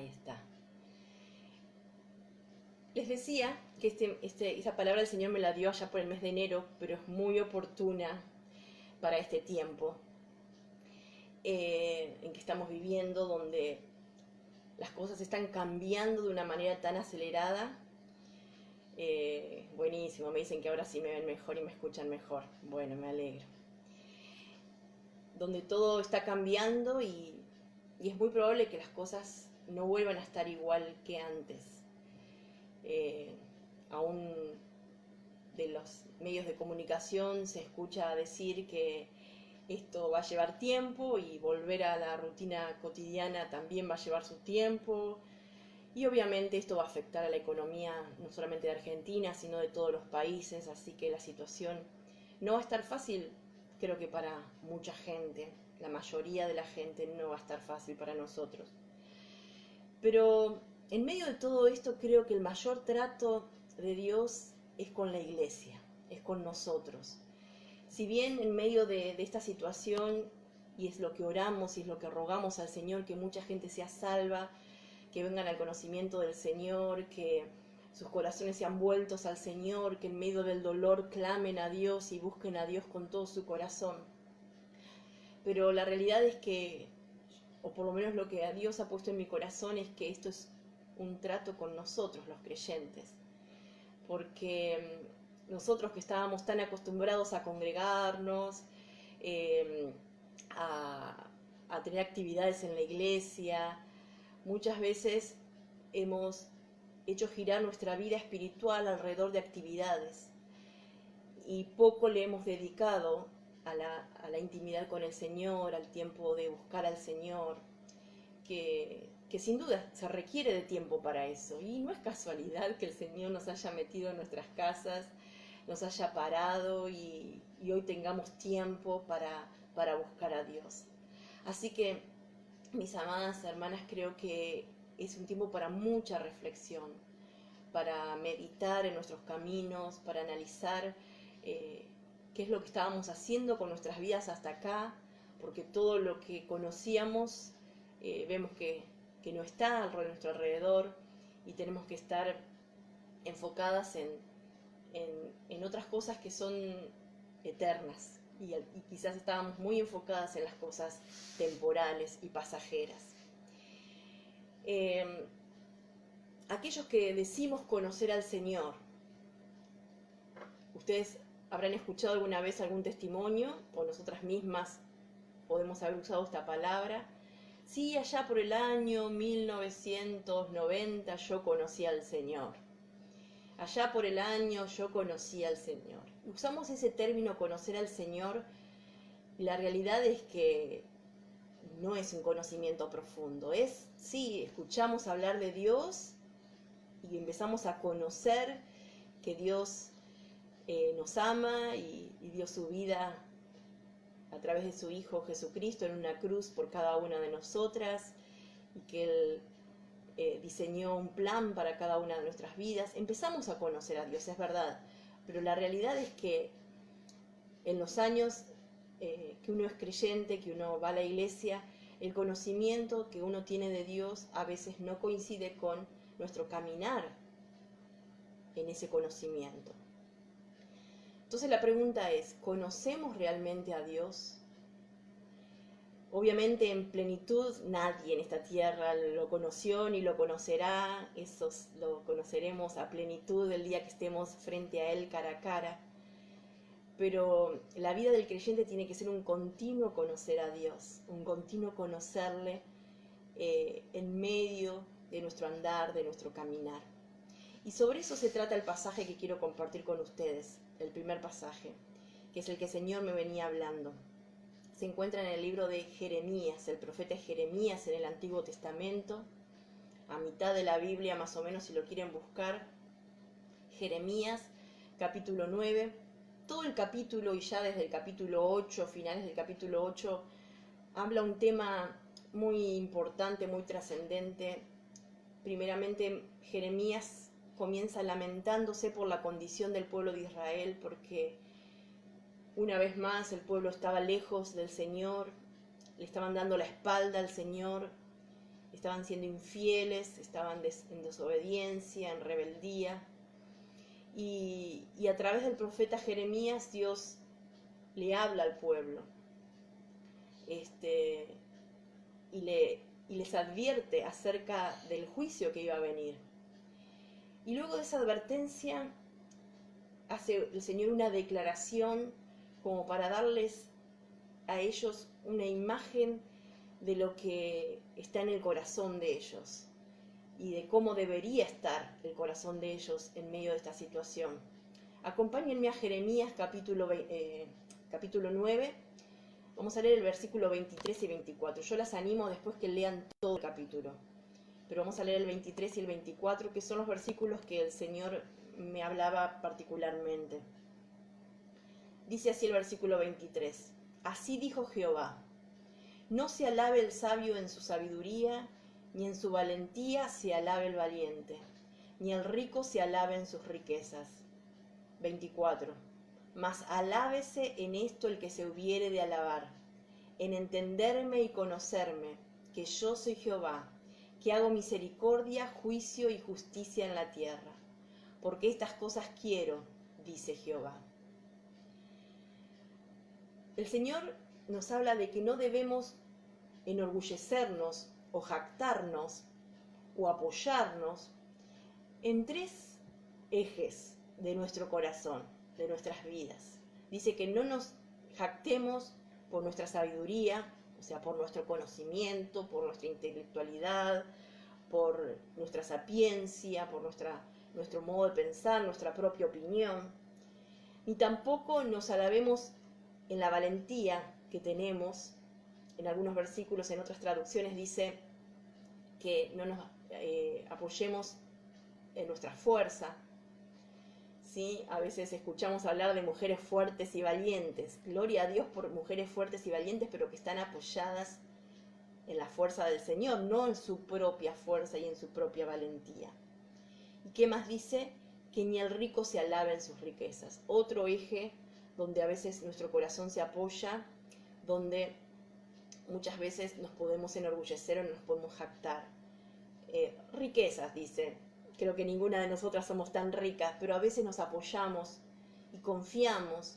está. Les decía que esa palabra del Señor me la dio allá por el mes de enero, pero es muy oportuna para este tiempo en que estamos viviendo, donde las cosas están cambiando de una manera tan acelerada. Buenísimo, me dicen que ahora sí me ven mejor y me escuchan mejor. Bueno, me alegro. Donde todo está cambiando y es muy probable que las cosas no vuelvan a estar igual que antes. Aún de los medios de comunicación se escucha decir que esto va a llevar tiempo y volver a la rutina cotidiana también va a llevar su tiempo. Y obviamente esto va a afectar a la economía no solamente de Argentina, sino de todos los países, así que la situación no va a estar fácil, creo que para mucha gente, la mayoría de la gente no va a estar fácil para nosotros. Pero en medio de todo esto creo que el mayor trato de Dios es con la iglesia, es con nosotros. Si bien en medio de esta situación, y es lo que oramos y es lo que rogamos al Señor, que mucha gente sea salva, que vengan al conocimiento del Señor, que sus corazones sean vueltos al Señor, que en medio del dolor clamen a Dios y busquen a Dios con todo su corazón. Pero la realidad es que, o por lo menos lo que a Dios ha puesto en mi corazón, es que esto es un trato con nosotros, los creyentes. Porque nosotros que estábamos tan acostumbrados a congregarnos, a tener actividades en la iglesia, muchas veces hemos hecho girar nuestra vida espiritual alrededor de actividades y poco le hemos dedicado a la intimidad con el Señor, al tiempo de buscar al Señor, que sin duda se requiere de tiempo para eso. Y no es casualidad que el Señor nos haya metido en nuestras casas, nos haya parado y hoy tengamos tiempo para buscar a Dios. Así que, mis amadas hermanas, creo que es un tiempo para mucha reflexión, para meditar en nuestros caminos, para analizar qué es lo que estábamos haciendo con nuestras vidas hasta acá, porque todo lo que conocíamos vemos que no está a nuestro alrededor y tenemos que estar enfocadas en otras cosas que son eternas y quizás estábamos muy enfocadas en las cosas temporales y pasajeras. Aquellos que decimos conocer al Señor, ustedes habrán escuchado alguna vez algún testimonio, o nosotras mismas podemos haber usado esta palabra. Sí, allá por el año 1990 yo conocí al Señor. Allá por el año yo conocí al Señor. Usamos ese término conocer al Señor, y la realidad es que no es un conocimiento profundo. Sí, escuchamos hablar de Dios y empezamos a conocer que Dios nos ama y dio su vida a través de su Hijo Jesucristo en una cruz por cada una de nosotras, y que Él diseñó un plan para cada una de nuestras vidas. Empezamos a conocer a Dios, es verdad, pero la realidad es que en los años que uno es creyente, que uno va a la iglesia, el conocimiento que uno tiene de Dios a veces no coincide con nuestro caminar en ese conocimiento. Entonces la pregunta es, ¿conocemos realmente a Dios? Obviamente en plenitud nadie en esta tierra lo conoció ni lo conocerá, eso lo conoceremos a plenitud el día que estemos frente a Él cara a cara. Pero la vida del creyente tiene que ser un continuo conocer a Dios, un continuo conocerle en medio de nuestro andar, de nuestro caminar. Y sobre eso se trata el pasaje que quiero compartir con ustedes, el primer pasaje, que es el que el Señor me venía hablando. Se encuentra en el libro de Jeremías, el profeta Jeremías en el Antiguo Testamento, a mitad de la Biblia más o menos si lo quieren buscar. Jeremías, capítulo 9, todo el capítulo y ya desde el capítulo 8, finales del capítulo 8, habla un tema muy importante, muy trascendente. Primeramente, Jeremías comienza lamentándose por la condición del pueblo de Israel, porque una vez más el pueblo estaba lejos del Señor, le estaban dando la espalda al Señor, estaban siendo infieles, estaban en desobediencia, en rebeldía. Y a través del profeta Jeremías Dios le habla al pueblo y les advierte acerca del juicio que iba a venir. Y luego de esa advertencia hace el Señor una declaración como para darles a ellos una imagen de lo que está en el corazón de ellos y de cómo debería estar el corazón de ellos en medio de esta situación. Acompáñenme a Jeremías capítulo 9. Vamos a leer el versículo 23 y 24. Yo las animo después que lean todo el capítulo, pero vamos a leer el 23 y el 24, que son los versículos que el Señor me hablaba particularmente. Dice así el versículo 23. Así dijo Jehová: no se alabe el sabio en su sabiduría, ni en su valentía se alabe el valiente, ni el rico se alabe en sus riquezas. 24. Mas alábese en esto el que se hubiere de alabar, en entenderme y conocerme, que yo soy Jehová, que hago misericordia, juicio y justicia en la tierra. Porque estas cosas quiero, dice Jehová. El Señor nos habla de que no debemos enorgullecernos o jactarnos o apoyarnos en tres ejes de nuestro corazón, de nuestras vidas. Dice que no nos jactemos por nuestra sabiduría, o sea, por nuestro conocimiento, por nuestra intelectualidad, por nuestra sapiencia, por nuestro modo de pensar, nuestra propia opinión. Ni tampoco nos alabemos en la valentía que tenemos. En algunos versículos, en otras traducciones dice que no nos apoyemos en nuestra fuerza. ¿Sí? A veces escuchamos hablar de mujeres fuertes y valientes. Gloria a Dios por mujeres fuertes y valientes, pero que están apoyadas en la fuerza del Señor, no en su propia fuerza y en su propia valentía. ¿Y qué más dice? Que ni el rico se alabe en sus riquezas. Otro eje donde a veces nuestro corazón se apoya, donde muchas veces nos podemos enorgullecer o nos podemos jactar. Riquezas, dice. Creo que ninguna de nosotras somos tan ricas, pero a veces nos apoyamos y confiamos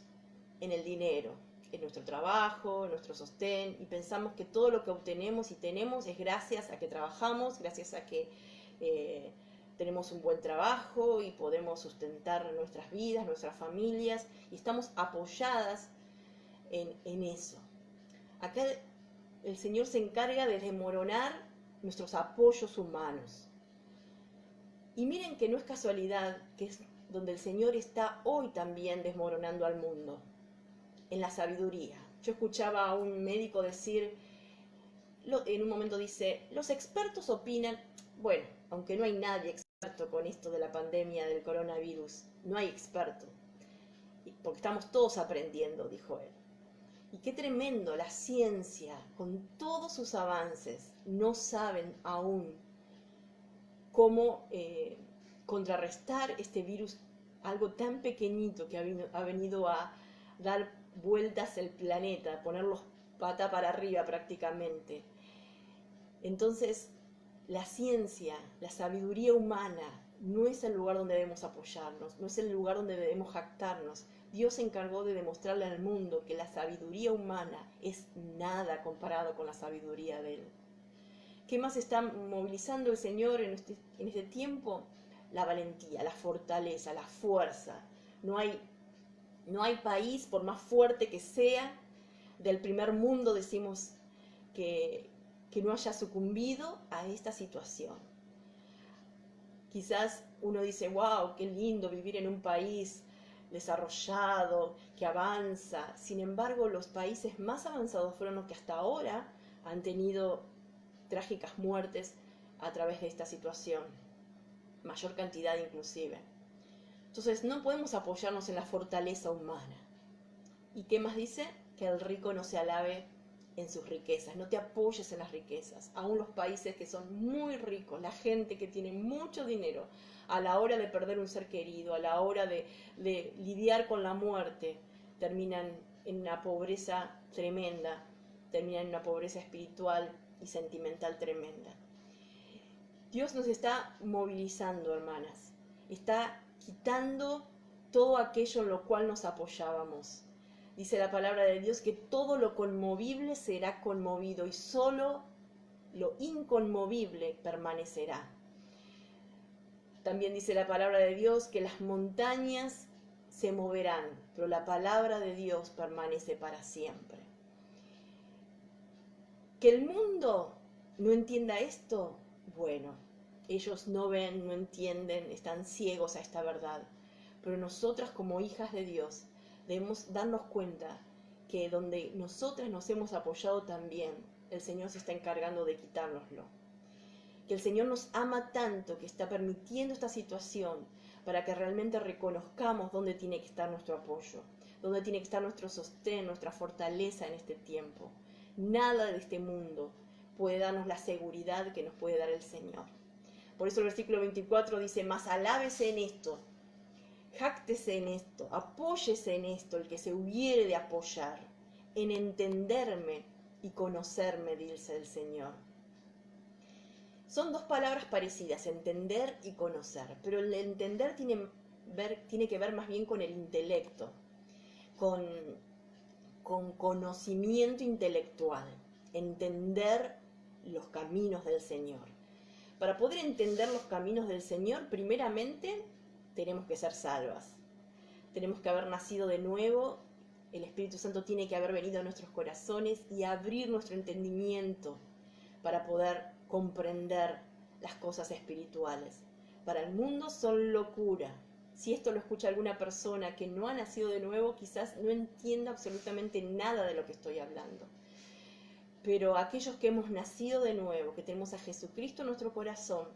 en el dinero, en nuestro trabajo, en nuestro sostén, y pensamos que todo lo que obtenemos y tenemos es gracias a que trabajamos, gracias a que tenemos un buen trabajo y podemos sustentar nuestras vidas, nuestras familias, y estamos apoyadas en eso. Acá el Señor se encarga de desmoronar nuestros apoyos humanos. Y miren que no es casualidad que es donde el Señor está hoy también desmoronando al mundo, en la sabiduría. Yo escuchaba a un médico decir, en un momento dice, los expertos opinan, bueno, aunque no hay nadie experto con esto de la pandemia del coronavirus, no hay experto, porque estamos todos aprendiendo, dijo él. Y qué tremendo, la ciencia, con todos sus avances, no saben aún cómo contrarrestar este virus, algo tan pequeñito que ha venido a dar vueltas el planeta, ponerlos pata para arriba prácticamente. Entonces, la ciencia, la sabiduría humana, no es el lugar donde debemos apoyarnos, no es el lugar donde debemos jactarnos. Dios se encargó de demostrarle al mundo que la sabiduría humana es nada comparado con la sabiduría de Él. ¿Qué más está movilizando el Señor en este tiempo? La valentía, la fortaleza, la fuerza. No hay país, por más fuerte que sea, del primer mundo, decimos, que no haya sucumbido a esta situación. Quizás uno dice, wow, qué lindo vivir en un país desarrollado, que avanza. Sin embargo, los países más avanzados fueron los que hasta ahora han tenido trágicas muertes a través de esta situación, mayor cantidad inclusive. Entonces no podemos apoyarnos en la fortaleza humana. ¿Y qué más dice? Que el rico no se alabe en sus riquezas, no te apoyes en las riquezas. Aún los países que son muy ricos, la gente que tiene mucho dinero, a la hora de perder un ser querido, a la hora de lidiar con la muerte, terminan en una pobreza tremenda, terminan en una pobreza espiritual y sentimental tremenda. Dios nos está movilizando, hermanas. Está quitando todo aquello en lo cual nos apoyábamos. Dice la palabra de Dios que todo lo conmovible será conmovido y solo lo inconmovible permanecerá. También dice la palabra de Dios que las montañas se moverán, pero la palabra de Dios permanece para siempre. Que el mundo no entienda esto, bueno, ellos no ven, no entienden, están ciegos a esta verdad. Pero nosotras como hijas de Dios debemos darnos cuenta que donde nosotras nos hemos apoyado también, el Señor se está encargando de quitárnoslo. Que el Señor nos ama tanto que está permitiendo esta situación para que realmente reconozcamos dónde tiene que estar nuestro apoyo, dónde tiene que estar nuestro sostén, nuestra fortaleza en este tiempo. Nada de este mundo puede darnos la seguridad que nos puede dar el Señor. Por eso el versículo 24 dice, mas alábese en esto, jáctese en esto, apóyese en esto el que se hubiere de apoyar, en entenderme y conocerme, dice el Señor. Son dos palabras parecidas, entender y conocer, pero el entender tiene que ver más bien con el intelecto, con conocimiento intelectual, entender los caminos del Señor. Para poder entender los caminos del Señor, primeramente tenemos que ser salvas, tenemos que haber nacido de nuevo, el Espíritu Santo tiene que haber venido a nuestros corazones y abrir nuestro entendimiento para poder comprender las cosas espirituales. Para el mundo son locura. Si esto lo escucha alguna persona que no ha nacido de nuevo, quizás no entienda absolutamente nada de lo que estoy hablando. Pero aquellos que hemos nacido de nuevo, que tenemos a Jesucristo en nuestro corazón,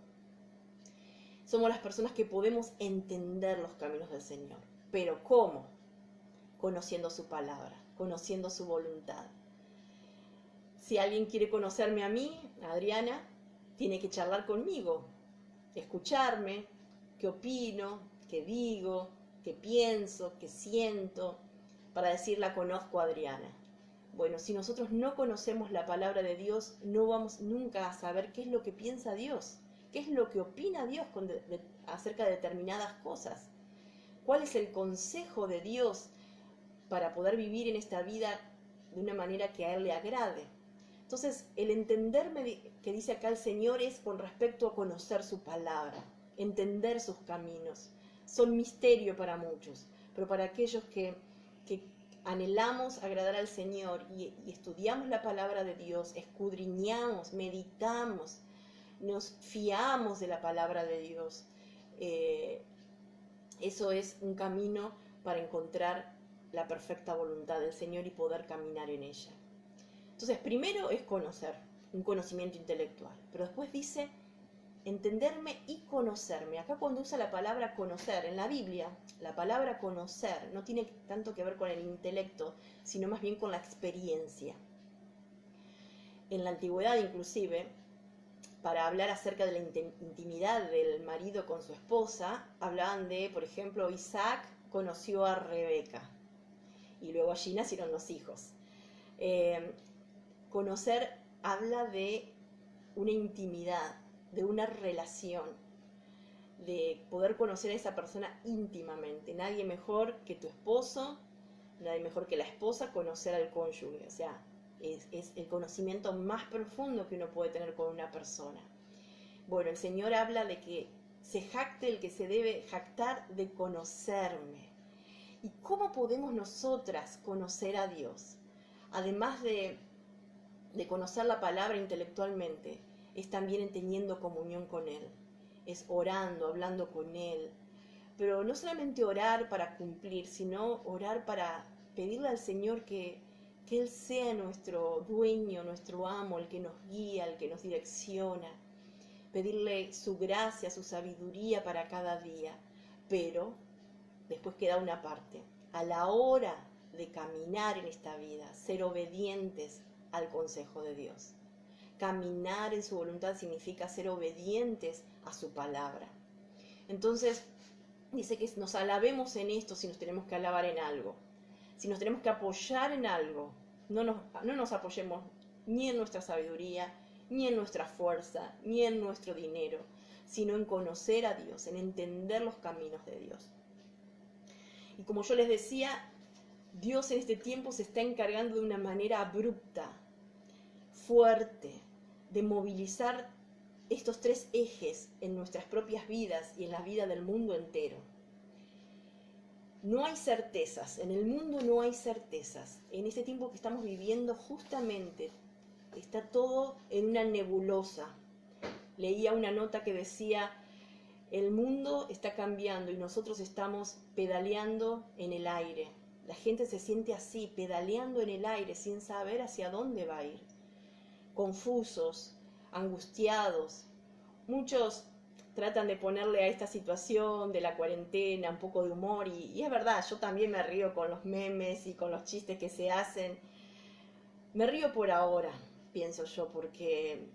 somos las personas que podemos entender los caminos del Señor. ¿Pero cómo? Conociendo su palabra, conociendo su voluntad. Si alguien quiere conocerme a mí, a Adriana, tiene que charlar conmigo, escucharme, qué opino, qué digo, qué pienso, qué siento, para decir la conozco a Adriana. Bueno, si nosotros no conocemos la palabra de Dios, no vamos nunca a saber qué es lo que piensa Dios, qué es lo que opina Dios acerca de determinadas cosas, cuál es el consejo de Dios para poder vivir en esta vida de una manera que a Él le agrade. Entonces, el entenderme que dice acá el Señor es con respecto a conocer su palabra, entender sus caminos. Son misterio para muchos, pero para aquellos que anhelamos agradar al Señor y estudiamos la palabra de Dios, escudriñamos, meditamos, nos fiamos de la palabra de Dios, eso es un camino para encontrar la perfecta voluntad del Señor y poder caminar en ella. Entonces, primero es conocer, un conocimiento intelectual, pero después dice entenderme y conocerme. Acá cuando usa la palabra conocer, en la Biblia, la palabra conocer no tiene tanto que ver con el intelecto, sino más bien con la experiencia. En la antigüedad, inclusive, para hablar acerca de la intimidad del marido con su esposa, hablaban de, por ejemplo, Isaac conoció a Rebeca, y luego allí nacieron los hijos. Conocer habla de una intimidad, de una relación, de poder conocer a esa persona íntimamente. Nadie mejor que tu esposo, nadie mejor que la esposa conocer al cónyuge. O sea, es el conocimiento más profundo que uno puede tener con una persona. Bueno, el Señor habla de que se jacte el que se debe jactar de conocerme. ¿Y cómo podemos nosotras conocer a Dios? Además de conocer la palabra intelectualmente, es también teniendo comunión con Él, es orando, hablando con Él, pero no solamente orar para cumplir, sino orar para pedirle al Señor que Él sea nuestro dueño, nuestro amo, el que nos guía, el que nos direcciona, pedirle su gracia, su sabiduría para cada día, pero después queda una parte, a la hora de caminar en esta vida, ser obedientes al consejo de Dios. Caminar en su voluntad significa ser obedientes a su palabra. Entonces, dice que nos alabemos en esto si nos tenemos que alabar en algo. Si nos tenemos que apoyar en algo, no nos apoyemos ni en nuestra sabiduría, ni en nuestra fuerza, ni en nuestro dinero, sino en conocer a Dios, en entender los caminos de Dios. Y como yo les decía, Dios en este tiempo se está encargando de una manera abrupta, fuerte, de movilizar estos tres ejes en nuestras propias vidas y en la vida del mundo entero. No hay certezas, en el mundo no hay certezas. En este tiempo que estamos viviendo justamente está todo en una nebulosa. Leía una nota que decía, el mundo está cambiando y nosotros estamos pedaleando en el aire. La gente se siente así, pedaleando en el aire sin saber hacia dónde va a ir. Confusos, angustiados. Muchos tratan de ponerle a esta situación de la cuarentena un poco de humor y es verdad, yo también me río con los memes y con los chistes que se hacen. Me río por ahora, pienso yo, porque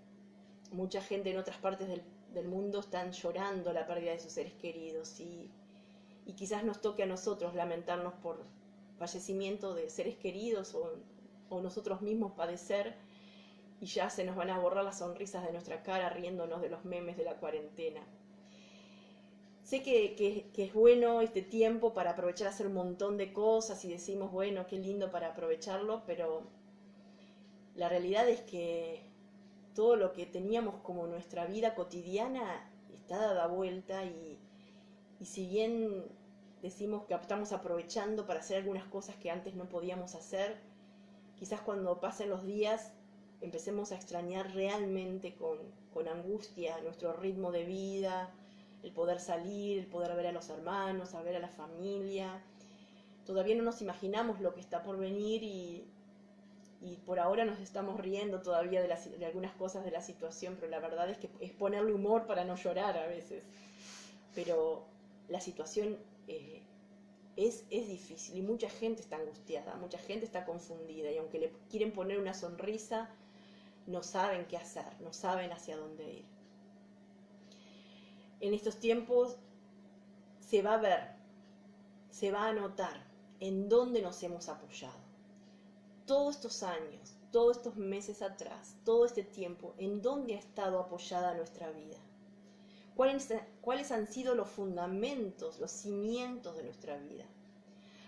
mucha gente en otras partes del mundo están llorando la pérdida de sus seres queridos y quizás nos toque a nosotros lamentarnos por fallecimiento de seres queridos o nosotros mismos padecer y ya se nos van a borrar las sonrisas de nuestra cara riéndonos de los memes de la cuarentena. Sé que es bueno este tiempo para aprovechar a hacer un montón de cosas y decimos, bueno, qué lindo para aprovecharlo, pero la realidad es que todo lo que teníamos como nuestra vida cotidiana está dada vuelta y si bien decimos que estamos aprovechando para hacer algunas cosas que antes no podíamos hacer, quizás cuando pasen los días empecemos a extrañar realmente con angustia nuestro ritmo de vida, el poder salir, el poder ver a los hermanos, a ver a la familia. Todavía no nos imaginamos lo que está por venir y por ahora nos estamos riendo todavía de algunas cosas de la situación, pero la verdad es que es ponerle humor para no llorar a veces. Pero la situación es difícil y mucha gente está angustiada, mucha gente está confundida y aunque le quieren poner una sonrisa, no saben qué hacer, no saben hacia dónde ir. En estos tiempos se va a ver, se va a notar en dónde nos hemos apoyado. Todos estos años, todos estos meses atrás, todo este tiempo, en dónde ha estado apoyada nuestra vida. ¿Cuáles han sido los fundamentos, los cimientos de nuestra vida?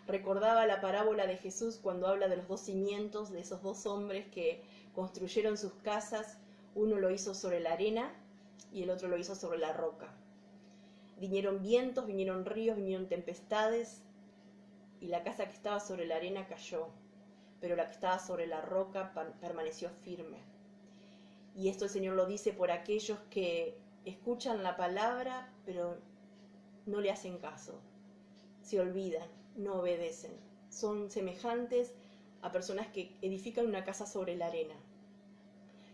Recordaba la parábola de Jesús cuando habla de los dos cimientos, de esos dos hombres que construyeron sus casas. Uno lo hizo sobre la arena y el otro lo hizo sobre la roca. Vinieron vientos, vinieron ríos, vinieron tempestades y la casa que estaba sobre la arena cayó, pero la que estaba sobre la roca permaneció firme. Y esto el Señor lo dice por aquellos que escuchan la palabra, pero no le hacen caso, se olvidan, no obedecen. Son semejantes a personas que edifican una casa sobre la arena.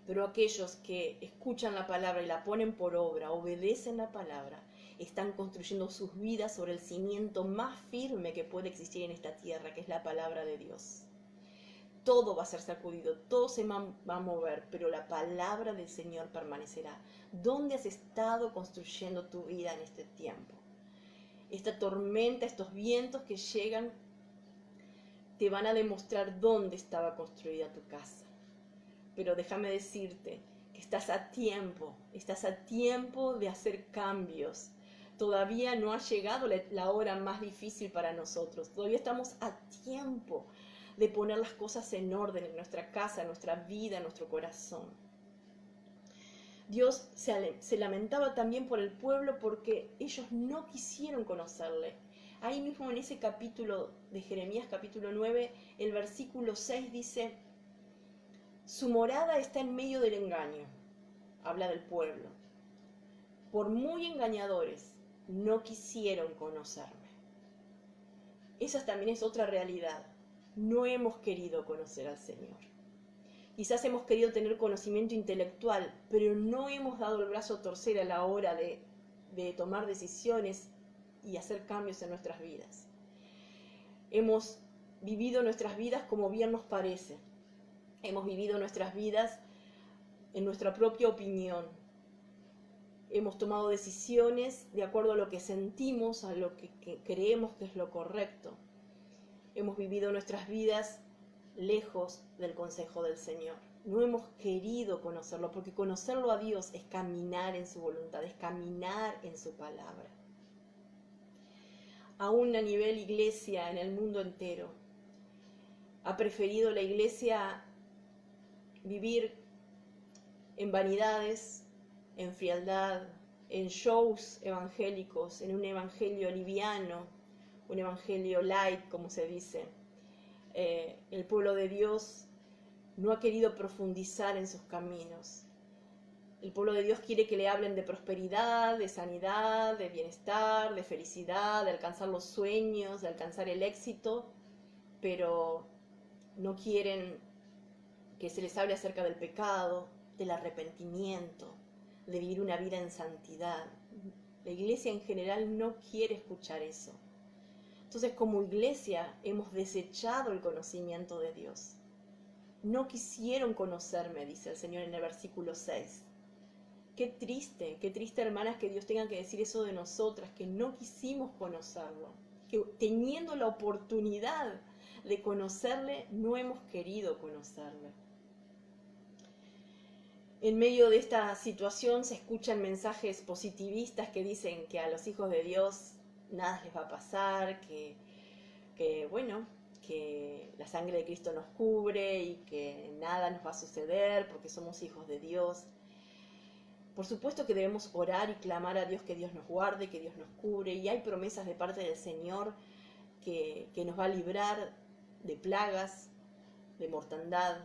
Pero aquellos que escuchan la palabra y la ponen por obra, obedecen la palabra, están construyendo sus vidas sobre el cimiento más firme que puede existir en esta tierra, que es la palabra de Dios. Todo va a ser sacudido, todo se va a mover, pero la palabra del Señor permanecerá. ¿Dónde has estado construyendo tu vida en este tiempo? Esta tormenta, estos vientos que llegan, te van a demostrar dónde estaba construida tu casa. Pero déjame decirte que estás a tiempo de hacer cambios. Todavía no ha llegado la hora más difícil para nosotros. Todavía estamos a tiempo de poner las cosas en orden en nuestra casa, en nuestra vida, en nuestro corazón. Dios se lamentaba también por el pueblo porque ellos no quisieron conocerle. Ahí mismo en ese capítulo de Jeremías, capítulo 9, el versículo 6 dice: su morada está en medio del engaño. Habla del pueblo. Por muy engañadores, no quisieron conocerme. Esa también es otra realidad. No hemos querido conocer al Señor. Quizás hemos querido tener conocimiento intelectual, pero no hemos dado el brazo a torcer a la hora de tomar decisiones y hacer cambios en nuestras vidas. Hemos vivido nuestras vidas como bien nos parece. Hemos vivido nuestras vidas en nuestra propia opinión. Hemos tomado decisiones de acuerdo a lo que sentimos, a lo que creemos que es lo correcto. Hemos vivido nuestras vidas lejos del consejo del Señor. no hemos querido conocerlo, porque conocerlo a Dios es caminar en su voluntad, es caminar en su palabra. Aún a nivel iglesia, en el mundo entero, ha preferido la iglesia vivir en vanidades, en frialdad, en shows evangélicos, en un evangelio liviano, un evangelio light, como se dice. El pueblo de Dios no ha querido profundizar en sus caminos. El pueblo de Dios quiere que le hablen de prosperidad, de sanidad, de bienestar, de felicidad, de alcanzar los sueños, de alcanzar el éxito, pero no quieren que se les hable acerca del pecado, del arrepentimiento, de vivir una vida en santidad. La iglesia en general no quiere escuchar eso. Entonces, como iglesia hemos desechado el conocimiento de Dios. No quisieron conocerme, dice el Señor en el versículo 6. Qué triste, hermanas, que Dios tenga que decir eso de nosotras, que no quisimos conocerlo, que teniendo la oportunidad de conocerle, no hemos querido conocerle. En medio de esta situación se escuchan mensajes positivistas que dicen que a los hijos de Dios nada les va a pasar, que la sangre de Cristo nos cubre y que nada nos va a suceder porque somos hijos de Dios. Por supuesto que debemos orar y clamar a Dios que Dios nos guarde, que Dios nos cubre, y hay promesas de parte del Señor que nos va a librar de plagas, de mortandad.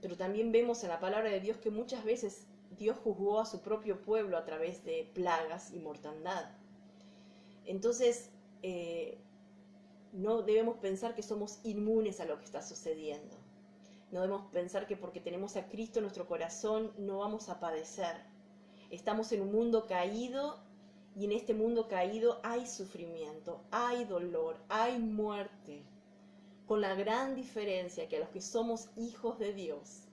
Pero también vemos en la palabra de Dios que muchas veces Dios juzgó a su propio pueblo a través de plagas y mortandad. Entonces, no debemos pensar que somos inmunes a lo que está sucediendo. No debemos pensar que porque tenemos a Cristo en nuestro corazón no vamos a padecer. Estamos en un mundo caído y en este mundo caído hay sufrimiento, hay dolor, hay muerte. Con la gran diferencia que a los que somos hijos de Dios,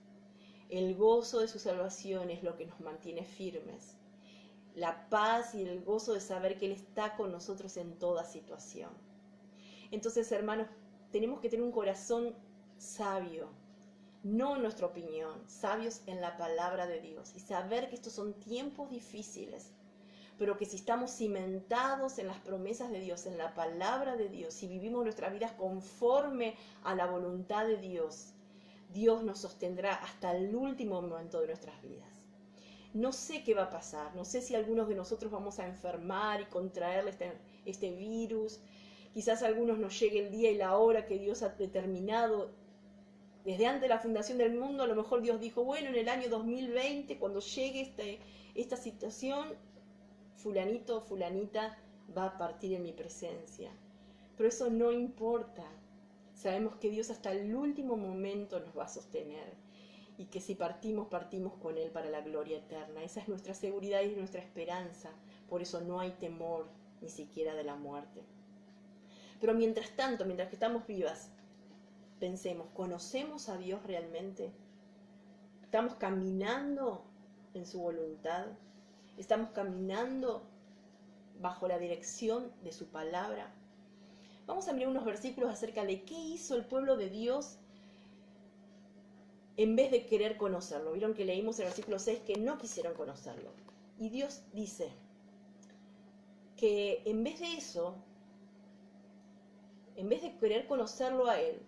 el gozo de su salvación es lo que nos mantiene firmes. La paz y el gozo de saber que Él está con nosotros en toda situación. Entonces, hermanos, tenemos que tener un corazón sabio, no en nuestra opinión, sabios en la palabra de Dios, y saber que estos son tiempos difíciles, pero que si estamos cimentados en las promesas de Dios, en la palabra de Dios, si vivimos nuestras vidas conforme a la voluntad de Dios, Dios nos sostendrá hasta el último momento de nuestras vidas. No sé qué va a pasar, no sé si algunos de nosotros vamos a enfermar y contraer este virus. Quizás a algunos nos llegue el día y la hora que Dios ha determinado. Desde antes de la fundación del mundo, a lo mejor Dios dijo, bueno, en el año 2020, cuando llegue esta situación, fulanito o fulanita va a partir en mi presencia. Pero eso no importa. Sabemos que Dios hasta el último momento nos va a sostener y que si partimos, partimos con Él para la gloria eterna. Esa es nuestra seguridad y nuestra esperanza. Por eso no hay temor ni siquiera de la muerte. Pero mientras tanto, mientras que estamos vivas, pensemos, ¿conocemos a Dios realmente? ¿Estamos caminando en su voluntad? ¿Estamos caminando bajo la dirección de su palabra? Vamos a mirar unos versículos acerca de qué hizo el pueblo de Dios en vez de querer conocerlo. Vieron que leímos en el versículo 6 que no quisieron conocerlo. Y Dios dice que en vez de eso, en vez de querer conocerlo a Él,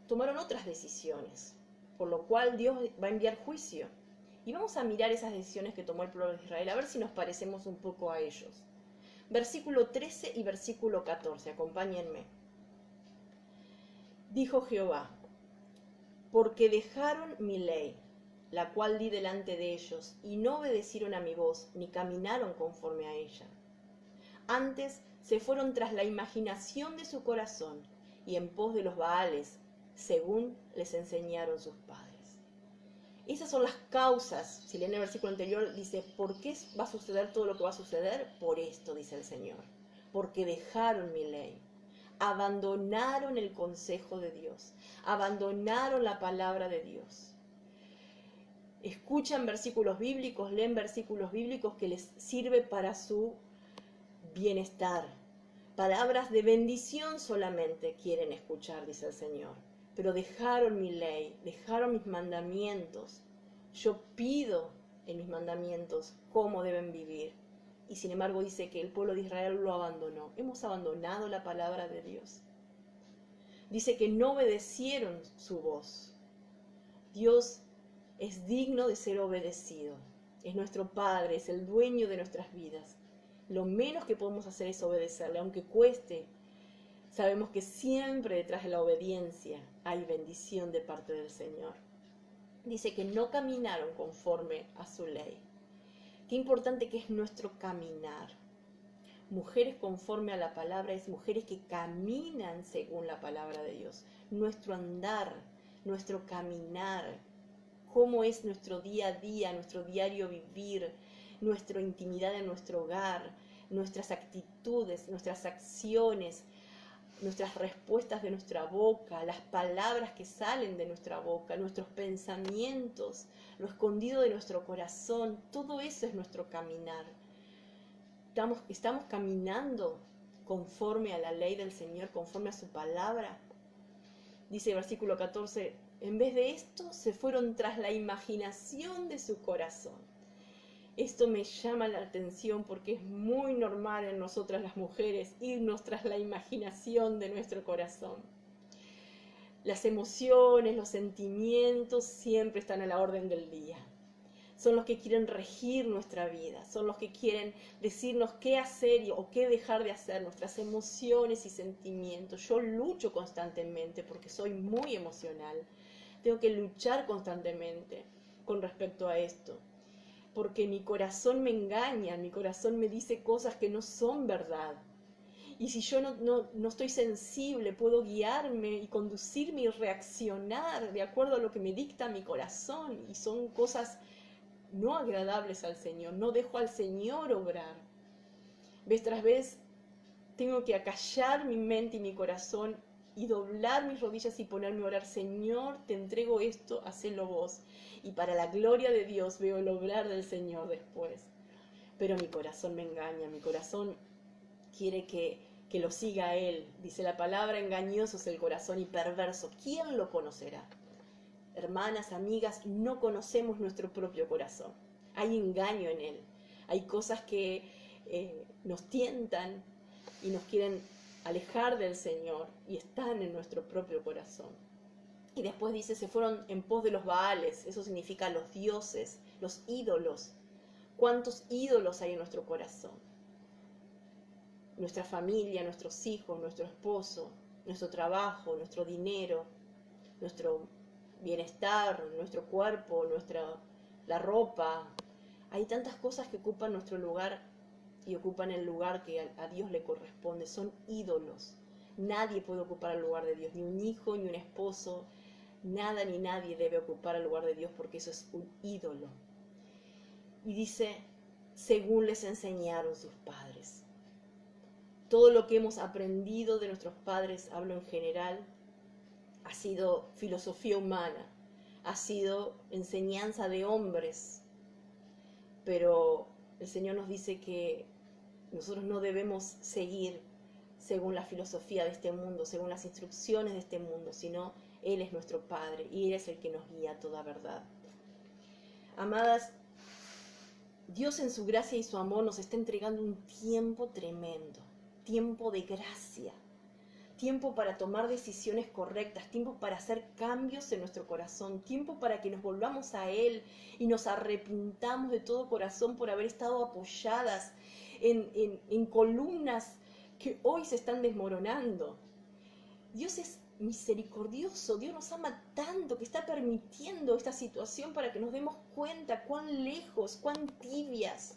tomaron otras decisiones, por lo cual Dios va a enviar juicio. Y vamos a mirar esas decisiones que tomó el pueblo de Israel, a ver si nos parecemos un poco a ellos. Versículo 13 y versículo 14, acompáñenme. Dijo Jehová, porque dejaron mi ley, la cual di delante de ellos, y no obedecieron a mi voz, ni caminaron conforme a ella. Antes se fueron tras la imaginación de su corazón, y en pos de los Baales, según les enseñaron sus padres. Esas son las causas. Si leen el versículo anterior, dice, ¿por qué va a suceder todo lo que va a suceder? Por esto, dice el Señor. Porque dejaron mi ley. Abandonaron el consejo de Dios. Abandonaron la palabra de Dios. Escuchan versículos bíblicos, leen versículos bíblicos que les sirve para su bienestar. Palabras de bendición solamente quieren escuchar, dice el Señor. pero dejaron mi ley, dejaron mis mandamientos. Yo pido en mis mandamientos cómo deben vivir. Y sin embargo dice que el pueblo de Israel lo abandonó. Hemos abandonado la palabra de Dios. Dice que no obedecieron su voz. Dios es digno de ser obedecido. Es nuestro Padre, es el dueño de nuestras vidas. Lo menos que podemos hacer es obedecerle, aunque cueste. Sabemos que siempre detrás de la obediencia hay bendición de parte del Señor. Dice que no caminaron conforme a su ley. Qué importante que es nuestro caminar. Mujeres conforme a la palabra es mujeres que caminan según la palabra de Dios. Nuestro andar, nuestro caminar, cómo es nuestro día a día, nuestro diario vivir, nuestra intimidad en nuestro hogar, nuestras actitudes, nuestras acciones, nuestras respuestas de nuestra boca, las palabras que salen de nuestra boca, nuestros pensamientos, lo escondido de nuestro corazón, todo eso es nuestro caminar. Estamos caminando conforme a la ley del Señor, conforme a su palabra. Dice el versículo 14, en vez de esto se fueron tras la imaginación de su corazón. Esto me llama la atención porque es muy normal en nosotras las mujeres irnos tras la imaginación de nuestro corazón. Las emociones, los sentimientos siempre están a la orden del día. Son los que quieren regir nuestra vida, son los que quieren decirnos qué hacer o qué dejar de hacer, nuestras emociones y sentimientos. Yo lucho constantemente porque soy muy emocional. Tengo que luchar constantemente con respecto a esto. Porque mi corazón me engaña, mi corazón me dice cosas que no son verdad. Y si yo no estoy sensible, puedo guiarme y conducirme y reaccionar de acuerdo a lo que me dicta mi corazón. Y son cosas no agradables al Señor, no dejo al Señor obrar. Vez tras vez tengo que acallar mi mente y mi corazón y doblar mis rodillas y ponerme a orar. Señor, te entrego esto, hacelo vos. Y para la gloria de Dios veo el obrar del Señor después. Pero mi corazón me engaña, mi corazón quiere que lo siga a Él. Dice la palabra, engañoso es el corazón y perverso. ¿Quién lo conocerá? Hermanas, amigas, no conocemos nuestro propio corazón. Hay engaño en él. Hay cosas que nos tientan y nos quieren alejar del Señor y están en nuestro propio corazón. Y después dice, se fueron en pos de los Baales. Eso significa los dioses, los ídolos. ¿Cuántos ídolos hay en nuestro corazón? Nuestra familia, nuestros hijos, nuestro esposo, nuestro trabajo, nuestro dinero, nuestro bienestar, nuestro cuerpo, la ropa. Hay tantas cosas que ocupan nuestro lugar y ocupan el lugar que a Dios le corresponde. Son ídolos. Nadie puede ocupar el lugar de Dios, ni un hijo, ni un esposo. Nada ni nadie debe ocupar el lugar de Dios porque eso es un ídolo. Y dice, según les enseñaron sus padres. Todo lo que hemos aprendido de nuestros padres, hablo en general, ha sido filosofía humana, ha sido enseñanza de hombres, pero el Señor nos dice que nosotros no debemos seguir según la filosofía de este mundo, según las instrucciones de este mundo, sino Él es nuestro Padre y Él es el que nos guía a toda verdad. Amadas, Dios en su gracia y su amor nos está entregando un tiempo tremendo, tiempo de gracia, tiempo para tomar decisiones correctas, tiempo para hacer cambios en nuestro corazón, tiempo para que nos volvamos a Él y nos arrepintamos de todo corazón por haber estado apoyadas en columnas que hoy se están desmoronando. Dios es misericordioso, Dios nos ama tanto que está permitiendo esta situación para que nos demos cuenta cuán lejos, cuán tibias,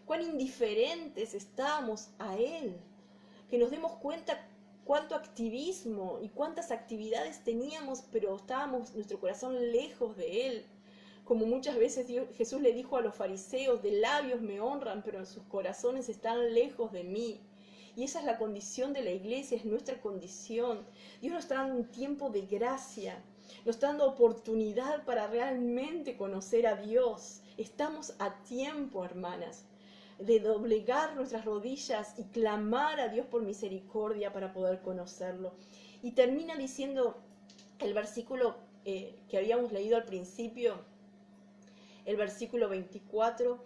cuán indiferentes estamos a Él, que nos demos cuenta cuánto activismo y cuántas actividades teníamos, pero estábamos nuestro corazón lejos de Él. Como muchas veces Jesús le dijo a los fariseos, de labios me honran, pero en sus corazones están lejos de mí. Y esa es la condición de la iglesia, es nuestra condición. Dios nos está dando un tiempo de gracia, nos está dando oportunidad para realmente conocer a Dios. Estamos a tiempo, hermanas, de doblegar nuestras rodillas y clamar a Dios por misericordia para poder conocerlo. Y termina diciendo el versículo que habíamos leído al principio, el versículo 24,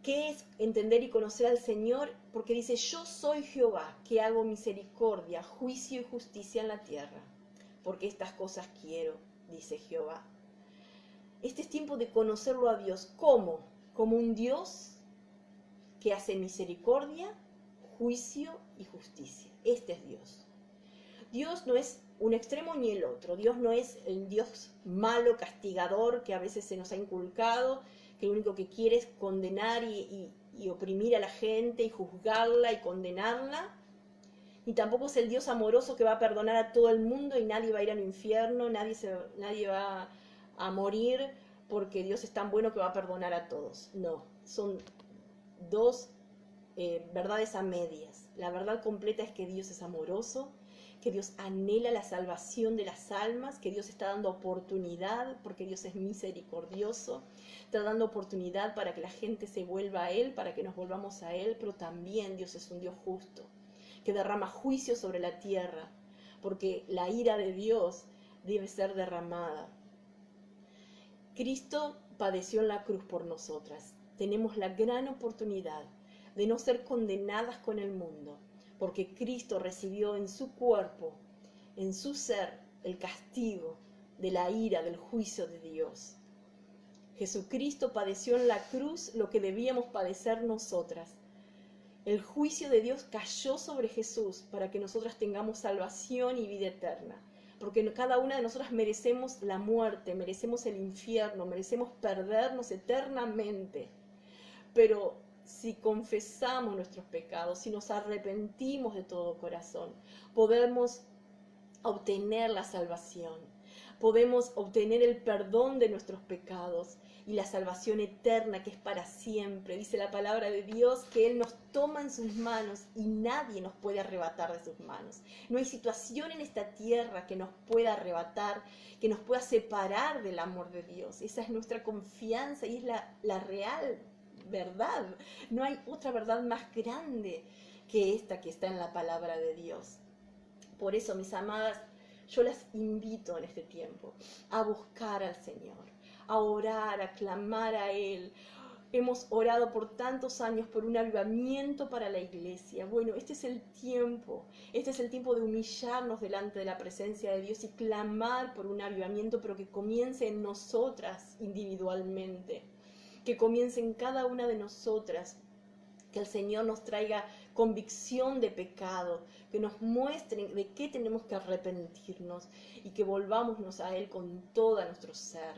¿qué es entender y conocer al Señor? Porque dice, yo soy Jehová, que hago misericordia, juicio y justicia en la tierra, porque estas cosas quiero, dice Jehová. Este es tiempo de conocerlo a Dios. ¿Cómo? Como un Dios que hace misericordia, juicio y justicia. Este es Dios. Dios no es un extremo ni el otro. Dios no es el Dios malo, castigador, que a veces se nos ha inculcado, que lo único que quiere es condenar y oprimir a la gente y juzgarla y condenarla. Ni tampoco es el Dios amoroso que va a perdonar a todo el mundo y nadie va a ir al infierno, nadie va a morir porque Dios es tan bueno que va a perdonar a todos. No, son dos verdades a medias. La verdad completa es que Dios es amoroso, que Dios anhela la salvación de las almas, que Dios está dando oportunidad, porque Dios es misericordioso, está dando oportunidad para que la gente se vuelva a Él, para que nos volvamos a Él, pero también Dios es un Dios justo, que derrama juicio sobre la tierra, porque la ira de Dios debe ser derramada. Cristo padeció en la cruz por nosotras. Tenemos la gran oportunidad de no ser condenadas con el mundo, porque Cristo recibió en su cuerpo, en su ser, el castigo de la ira, del juicio de Dios. Jesucristo padeció en la cruz lo que debíamos padecer nosotras. El juicio de Dios cayó sobre Jesús para que nosotras tengamos salvación y vida eterna. Porque cada una de nosotras merecemos la muerte, merecemos el infierno, merecemos perdernos eternamente. Pero si confesamos nuestros pecados, si nos arrepentimos de todo corazón, podemos obtener la salvación, podemos obtener el perdón de nuestros pecados y la salvación eterna que es para siempre. Dice la palabra de Dios que Él nos toma en sus manos y nadie nos puede arrebatar de sus manos. No hay situación en esta tierra que nos pueda arrebatar, que nos pueda separar del amor de Dios. Esa es nuestra confianza y es la real verdad. No hay otra verdad más grande que esta que está en la palabra de Dios. Por eso, mis amadas, yo las invito en este tiempo a buscar al Señor, a orar, a clamar a Él. Hemos orado por tantos años por un avivamiento para la iglesia. Bueno, este es el tiempo de humillarnos delante de la presencia de Dios y clamar por un avivamiento, pero que comience en nosotras individualmente, que comience en cada una de nosotras, que el Señor nos traiga convicción de pecado, que nos muestre de qué tenemos que arrepentirnos y que volvámonos a Él con todo nuestro ser.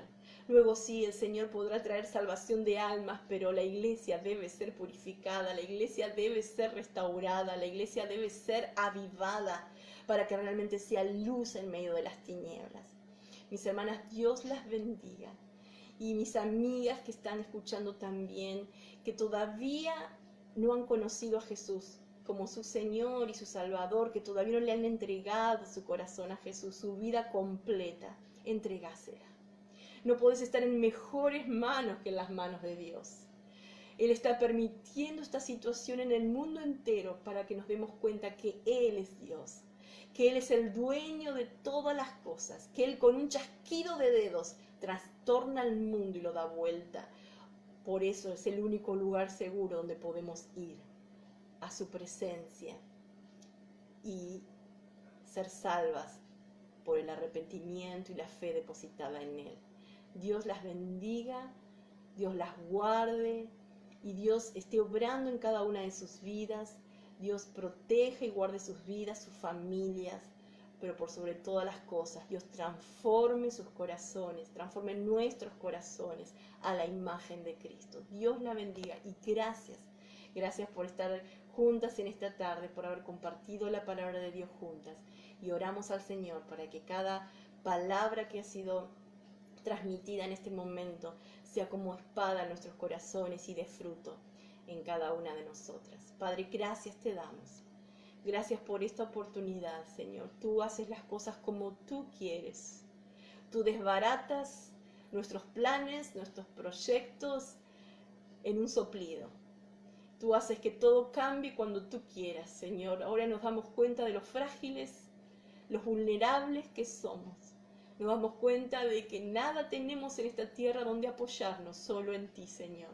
Luego sí, el Señor podrá traer salvación de almas, pero la iglesia debe ser purificada, la iglesia debe ser restaurada, la iglesia debe ser avivada para que realmente sea luz en medio de las tinieblas. Mis hermanas, Dios las bendiga. Y mis amigas que están escuchando también, que todavía no han conocido a Jesús como su Señor y su Salvador, que todavía no le han entregado su corazón a Jesús, su vida completa, entregásela. No podés estar en mejores manos que en las manos de Dios. Él está permitiendo esta situación en el mundo entero para que nos demos cuenta que Él es Dios, que Él es el dueño de todas las cosas, que Él con un chasquido de dedos trastorna el mundo y lo da vuelta. Por eso es el único lugar seguro donde podemos ir a su presencia y ser salvas por el arrepentimiento y la fe depositada en Él. Dios las bendiga, Dios las guarde y Dios esté obrando en cada una de sus vidas. Dios proteja y guarde sus vidas, sus familias, pero por sobre todas las cosas, Dios transforme sus corazones, transforme nuestros corazones a la imagen de Cristo. Dios la bendiga y gracias por estar juntas en esta tarde, por haber compartido la palabra de Dios juntas. Y oramos al Señor para que cada palabra que ha sido transmitida en este momento sea como espada en nuestros corazones y de fruto en cada una de nosotras. Padre, gracias te damos. Gracias por esta oportunidad, Señor. Tú haces las cosas como tú quieres. Tú desbaratas nuestros planes, nuestros proyectos en un soplido. Tú haces que todo cambie cuando tú quieras, Señor. Ahora nos damos cuenta de lo frágiles, los vulnerables que somos. Nos damos cuenta de que nada tenemos en esta tierra donde apoyarnos, solo en ti, Señor.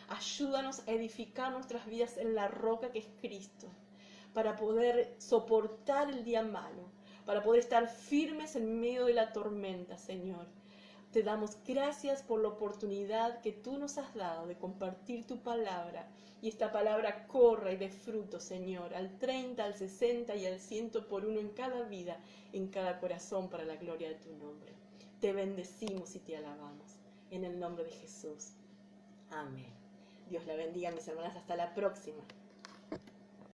Ayúdanos a edificar nuestras vidas en la roca que es Cristo, para poder soportar el día malo, para poder estar firmes en medio de la tormenta, Señor. Te damos gracias por la oportunidad que tú nos has dado de compartir tu palabra, y esta palabra corra y dé fruto, Señor, al 30, al 60 y al 100 por uno en cada vida, en cada corazón, para la gloria de tu nombre. Te bendecimos y te alabamos. En el nombre de Jesús. Amén. Dios la bendiga, mis hermanas. Hasta la próxima.